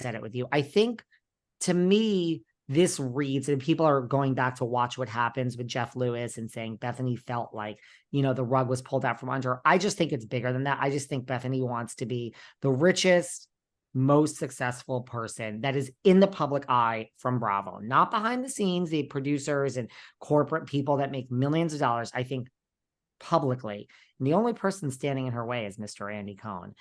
said it with you. I think to me, this reads, and people are going back to watch what happens with Jeff Lewis and saying Bethenny felt like, the rug was pulled out from under her. I just think it's bigger than that. I just think Bethenny wants to be the richest, most successful person that is in the public eye from Bravo, not behind the scenes, the producers and corporate people that make millions of dollars. I think publicly, and the only person standing in her way is Mr. Andy Cohen.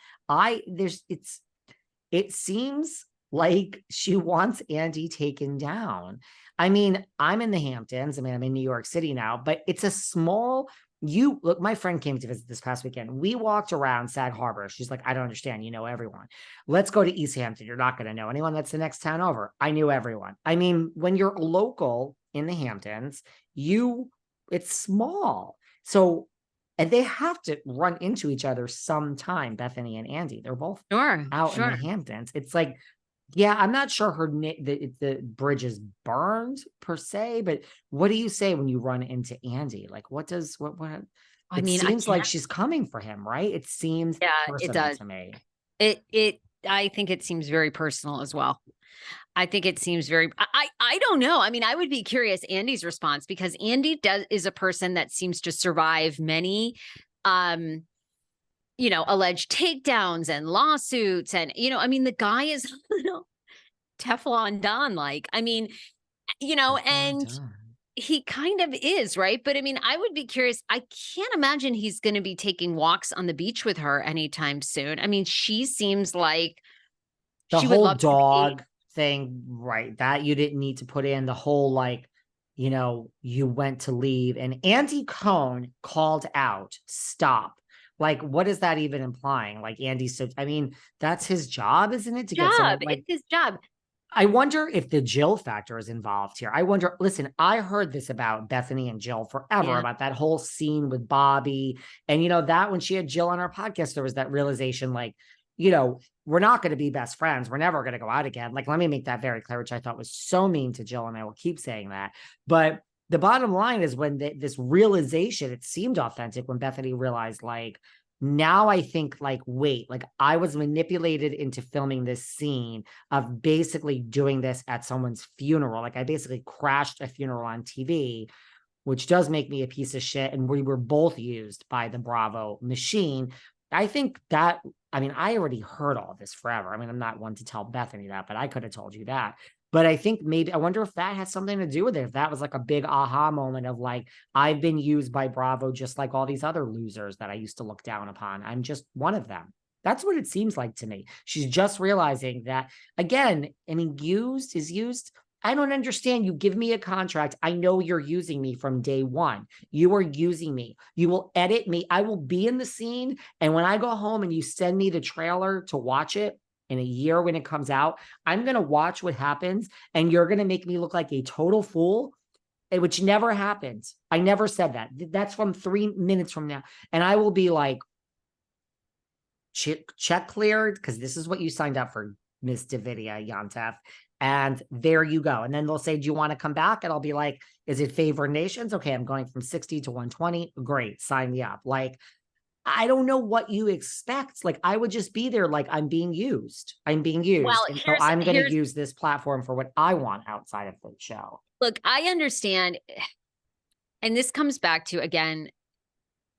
It seems like she wants Andy taken down. I mean, I'm in the Hamptons. I mean, I'm in New York City now, but it's a small. Look, my friend came to visit this past weekend. We walked around Sag Harbor. She's like, I don't understand. You know everyone. Let's go to East Hampton. You're not going to know anyone. That's the next town over. I knew everyone. I mean, when you're local in the Hamptons, it's small. So, and they have to run into each other sometime, Bethenny and Andy. They're both out in the Hamptons. It's like, yeah, I'm not sure the bridge is burned per se, but what do you say when you run into Andy? Like, it seems like she's coming for him, right? It seems personal to me. I think it seems very personal as well. I think it seems very, I don't know. I mean, I would be curious Andy's response, because Andy is a person that seems to survive many, alleged takedowns and lawsuits. And, I mean, the guy is Teflon Don, and he kind of is, right? But I mean, I would be curious. I can't imagine he's going to be taking walks on the beach with her anytime soon. I mean, she seems like the whole dog thing, right? That you didn't need to put in the whole, you went to leave. And Andy Cohen called out, stop. Like, what is that even implying? Like, that's his job, isn't it? It's his job. I wonder if the Jill factor is involved here. Listen, I heard this about Bethenny and Jill forever, about that whole scene with Bobby. And, that when she had Jill on our podcast, there was that realization, we're not going to be best friends. We're never going to go out again. Like, let me make that very clear, which I thought was so mean to Jill. And I will keep saying that. But the bottom line is when this realization, it seemed authentic when Bethenny realized, now I think, wait, I was manipulated into filming this scene of basically doing this at someone's funeral. I basically crashed a funeral on TV, which does make me a piece of shit. And we were both used by the Bravo machine. I think that, I already heard all this forever. I'm not one to tell Bethenny that, but I could have told you that. But I think I wonder if that has something to do with it. If that was a big aha moment of I've been used by Bravo just like all these other losers that I used to look down upon. I'm just one of them. That's what it seems like to me. She's just realizing that, again, used is used. I don't understand. You give me a contract. I know you're using me from day one. You are using me. You will edit me. I will be in the scene. And when I go home and you send me the trailer to watch it, in a year when it comes out, I'm going to watch what happens and you're going to make me look like a total fool, which never happens. I never said that. That's from 3 minutes from now. And I will be like, check cleared, because this is what you signed up for, Miss Davidia Yontef. And there you go. And then they'll say, do you want to come back? And I'll be like, is it favored nations? Okay, I'm going from 60 to 120. Great, sign me up. I don't know what you expect. I would just be there. I'm being used. I'm being used. Well, and so I'm going to use this platform for what I want outside of the show. Look, I understand. And this comes back to, again,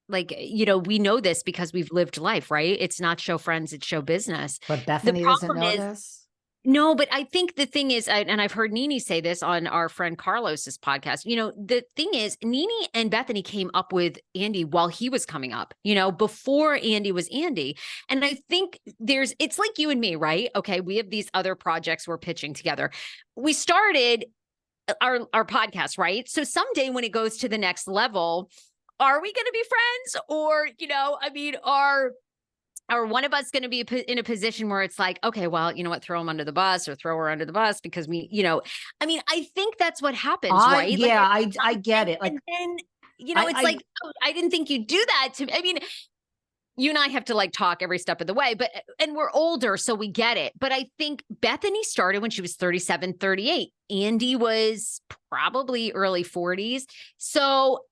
we know this because we've lived life, right? It's not show friends, it's show business. But Bethenny doesn't know this. No, but I think the thing is, and I've heard Nene say this on our friend Carlos's podcast, the thing is, Nene and Bethenny came up with Andy while he was coming up, before Andy was Andy. And I think it's like you and me, right? Okay, we have these other projects we're pitching together. We started our podcast, right? So someday when it goes to the next level, are we going to be friends? Or, are one of us going to be in a position where it's like, okay, well, you know what, throw him under the bus or throw her under the bus because I think that's what happens, right? Yeah, I get it. And then, I didn't think you'd do that to me. You and I have to talk every step of the way, and we're older, so we get it. But I think Bethenny started when she was 37, 38. Andy was probably early 40s. So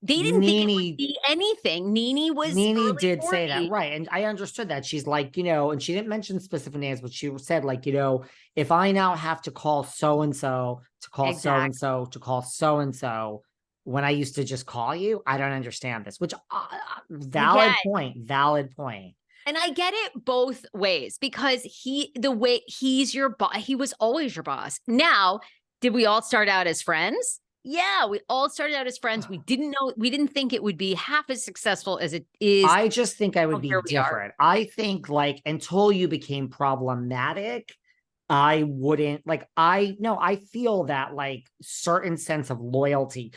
They didn't think it would be anything. Nene was Nene early did say that, 40s. right? And I understood that. She's like, and she didn't mention specific names, but she said, like, if I now have to call so and so to call so and Exactly. so to call so and so when I used to just call you, I don't understand this. Which I get. valid point. And I get it both ways because the way he's your boss, he was always your boss. Now, did we all start out as friends? Yeah, we all started out as friends. We didn't think it would be half as successful as it is. I just think I would be Here we are. different. I think like until you became problematic, I wouldn't I feel that like certain sense of loyalty.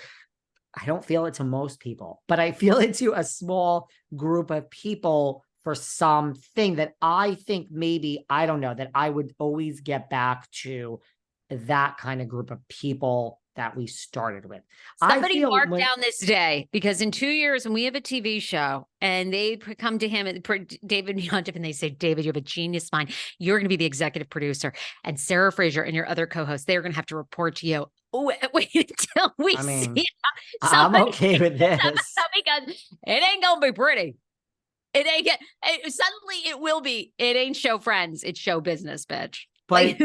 I don't feel it to most people, but I feel it to a small group of people for something that I think maybe, I don't know, that I would always get back to that kind of group of people that we started with. Somebody mark down this day, because in 2 years, when we have a TV show and they come to him, David Yontef, and they say, David, you have a genius mind. You're going to be the executive producer. And Sarah Fraser and your other co-hosts, they're going to have to report to you. Wait until we see. I'm okay with this. Because it ain't going to be pretty. It ain't suddenly it will be. It ain't show friends. It's show business, bitch. But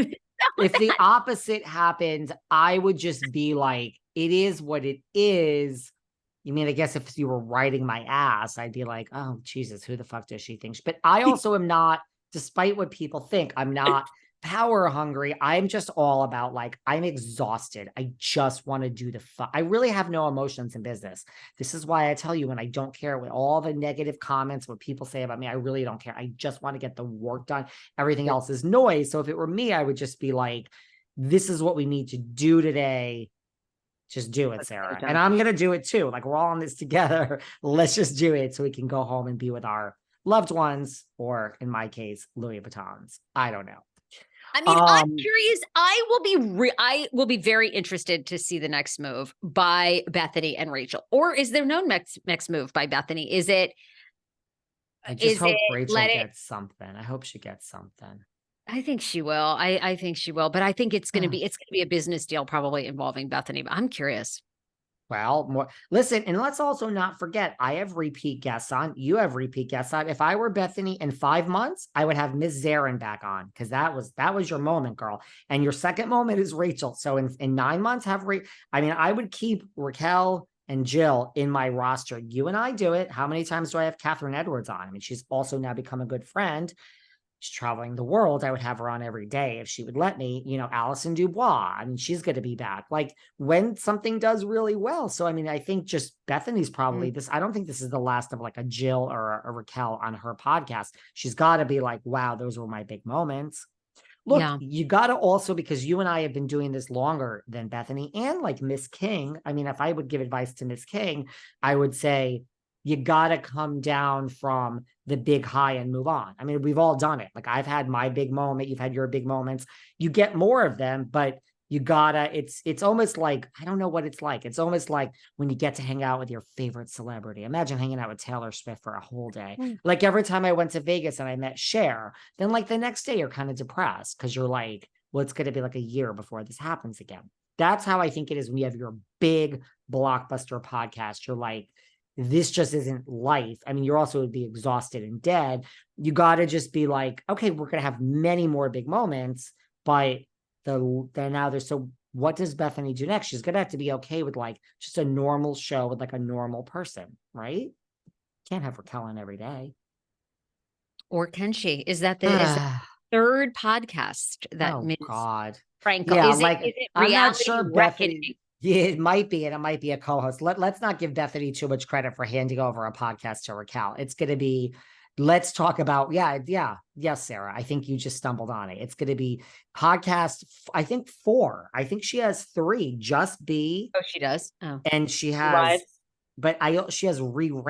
if the opposite happened, I would just be like, it is what it is. I mean, I guess if you were riding my ass, I'd be like, oh, Jesus, who the fuck does she think? But I also am not, despite what people think, I'm not power hungry. I'm just all about like, I'm exhausted. I just want to do the fun. I really have no emotions in business. This is why I tell you, when I don't care with all the negative comments, what people say about me, I really don't care. I just want to get the work done. Everything else is noise. So if it were me, I would just be like, this is what we need to do today. Just do it, Sarah. And I'm going to do it too. Like, we're all in this together. Let's just do it so we can go home and be with our loved ones, or in my case, Louis Vuittons. I don't know. I mean, I'm curious. I will be very interested to see the next move by Bethenny and Rachel. Or is there no next move by Bethenny? Is it? I just hope Rachel gets something. I hope she gets something. I think she will. I think she will. But I think it's going to be a business deal, probably involving Bethenny. But I'm curious. Well, listen, and let's also not forget, I have repeat guests on. You have repeat guests on. If I were Bethenny in 5 months, I would have Ms. Zarin back on, because that was your moment, girl. And your second moment is Rachel. So in 9 months, I would keep Raquel and Jill in my roster. You and I do it. How many times do I have Catherine Edwards on? I mean, she's also now become a good friend. She's traveling the world. I would have her on every day if she would let me. Allison Dubois. I mean, she's going to be back like when something does really well. So, I mean, I think just Bethenny's probably this. I don't think this is the last of like a Jill or a Raquel on her podcast. She's got to be like, wow, those were my big moments. Look, you got to also, because you and I have been doing this longer than Bethenny and like Miss King. I mean, if I would give advice to Miss King, I would say, you got to come down from the big high and move on. I mean, we've all done it. Like, I've had my big moment. You've had your big moments. You get more of them, but you gotta, it's almost like, I don't know what it's like. It's almost like when you get to hang out with your favorite celebrity. Imagine hanging out with Taylor Swift for a whole day. Like, every time I went to Vegas and I met Cher, then like the next day you're kind of depressed because you're like, well, it's going to be like a year before this happens again. That's how I think it is when you have your big blockbuster podcast. You're like, this just isn't life. I mean, you're also would be exhausted and dead. You got to just be like, okay, we're going to have many more big moments, but so what does Bethenny do next? She's going to have to be okay with like just a normal show with like a normal person, right? Can't have Raquel on every day. Or can she? Is that the third podcast that God. Frankel? Yeah, is it I'm not sure Bethenny. Yeah, it might be, and it might be a co-host. Let's not give Bethenny too much credit for handing over a podcast to Raquel. It's going to be, let's talk about, yes, Sarah, I think you just stumbled on it. It's going to be podcast, I think 4. I think she has 3, Just Be. Oh, she does? Oh. And she has, she has re-ran